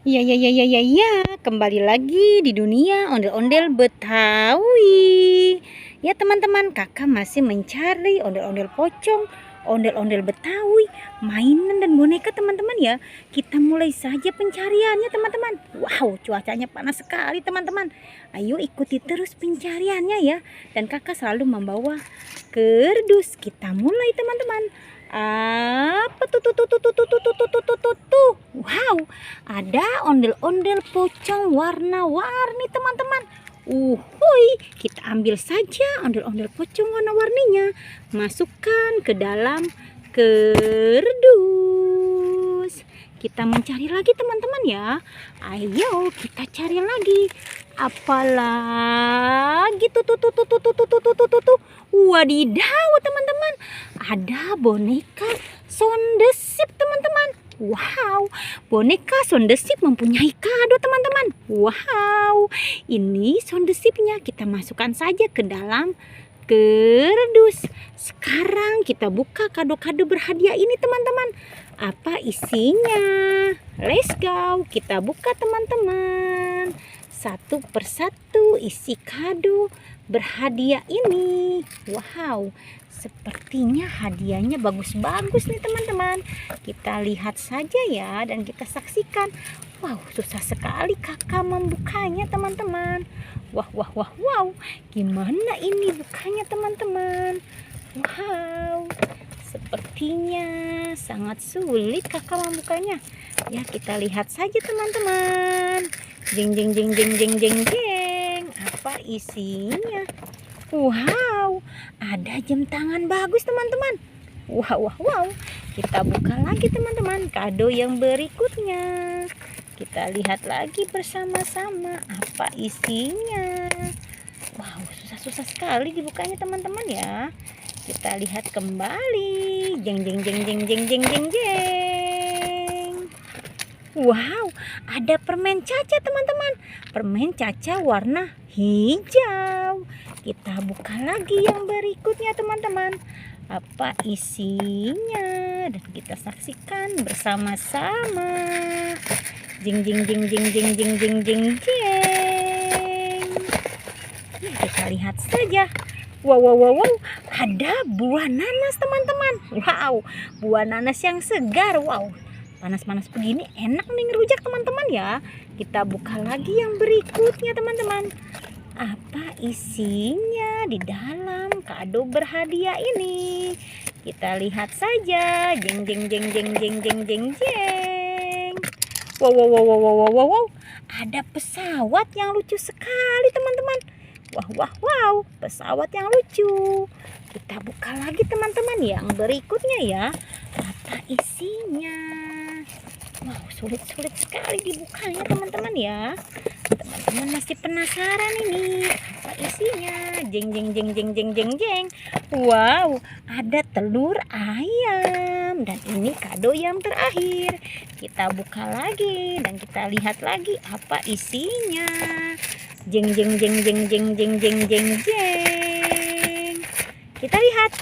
Ya, ya, ya, ya, ya, ya, kembali lagi di dunia ondel-ondel Betawi. Ya teman-teman, kakak masih mencari ondel-ondel pocong, ondel-ondel Betawi, mainan dan boneka teman-teman ya. Kita mulai saja pencariannya teman-teman. Wow, cuacanya panas sekali teman-teman. Ayo ikuti terus pencariannya ya. Dan kakak selalu membawa kerdus. Kita mulai teman-teman. Apa tuh. Wow, ada ondel-ondel pocong warna-warni teman-teman. Kita ambil saja ondel-ondel pocong warna-warninya. Masukkan ke dalam kerdus. Kita mencari lagi teman-teman ya. Ayo kita cari lagi. Apalagi tuh. Wadidaw teman-teman. Ada boneka sondesip teman-teman. Wow, boneka sondesip mempunyai kado teman-teman. Wow, ini sondesipnya kita masukkan saja ke dalam kerdus. Sekarang kita buka kado-kado berhadiah ini teman-teman. Apa isinya? Let's go, kita buka teman-teman. Satu persatu isi kado berhadiah ini. Wow, sepertinya hadiahnya bagus-bagus nih teman-teman. Kita lihat saja ya dan kita saksikan. Wow, susah sekali kakak membukanya teman-teman. Wow. Gimana ini bukanya teman-teman? Wow, sepertinya sangat sulit kakak membukanya. Ya, kita lihat saja teman-teman. Jeng. Apa isinya? Wow, ada jam tangan bagus teman-teman. Wow. Kita buka lagi teman-teman kado yang berikutnya. Kita lihat lagi bersama-sama apa isinya. Wow, susah sekali dibukanya teman-teman ya. Kita lihat kembali. Jeng. Wow, ada permen caca teman-teman. Permen caca warna hijau. Kita buka lagi yang berikutnya teman-teman. Apa isinya? Dan kita saksikan bersama-sama. Jeng. Kita lihat saja. Wow. Ada buah nanas teman-teman. Wow, buah nanas yang segar. Wow, panas-panas begini enak nih ngerujak teman-teman ya. Kita buka lagi yang berikutnya teman-teman. Apa isinya di dalam kado berhadiah ini? Kita lihat saja. Jeng. Wow. Ada pesawat yang lucu sekali teman-teman. Wow, pesawat yang lucu. Kita buka lagi teman-teman yang berikutnya ya. Apa isinya? Wow, sulit sekali dibukanya teman-teman ya. Teman-teman masih penasaran ini apa isinya? Jeng. Wow, ada telur ayam. Dan ini kado yang terakhir. Kita buka lagi dan kita lihat lagi apa isinya. Jeng. Kita lihat.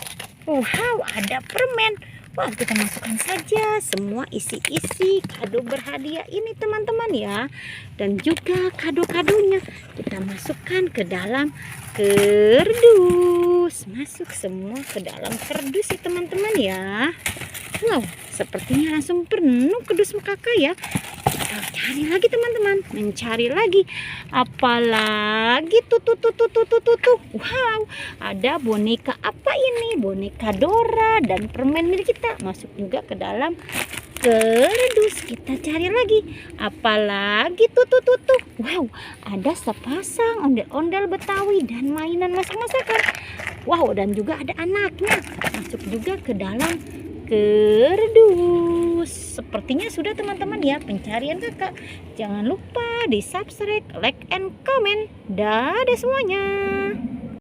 Wow, ada permen. Wah, kita masukkan saja semua isi-isi kado berhadiah ini teman-teman ya. Dan juga kado-kadonya kita masukkan ke dalam kerdus. Masuk semua ke dalam kerdus ya teman-teman ya. Wow, sepertinya langsung penuh kerdus kakak ya. Kita cari lagi teman-teman. Mencari lagi. Apalagi tuh. Wow, ada boneka apa ini? Boneka Dora dan permen milik kita. Masuk juga ke dalam kerdus. Kita cari lagi. Apalagi tuh. Wow, ada sepasang ondel-ondel Betawi dan mainan masak-masakan. Wow, dan juga ada anaknya. Masuk juga ke dalam kerdus. Sepertinya sudah teman-teman ya pencarian kakak. Jangan lupa di subscribe, like, and comment. Dadah semuanya.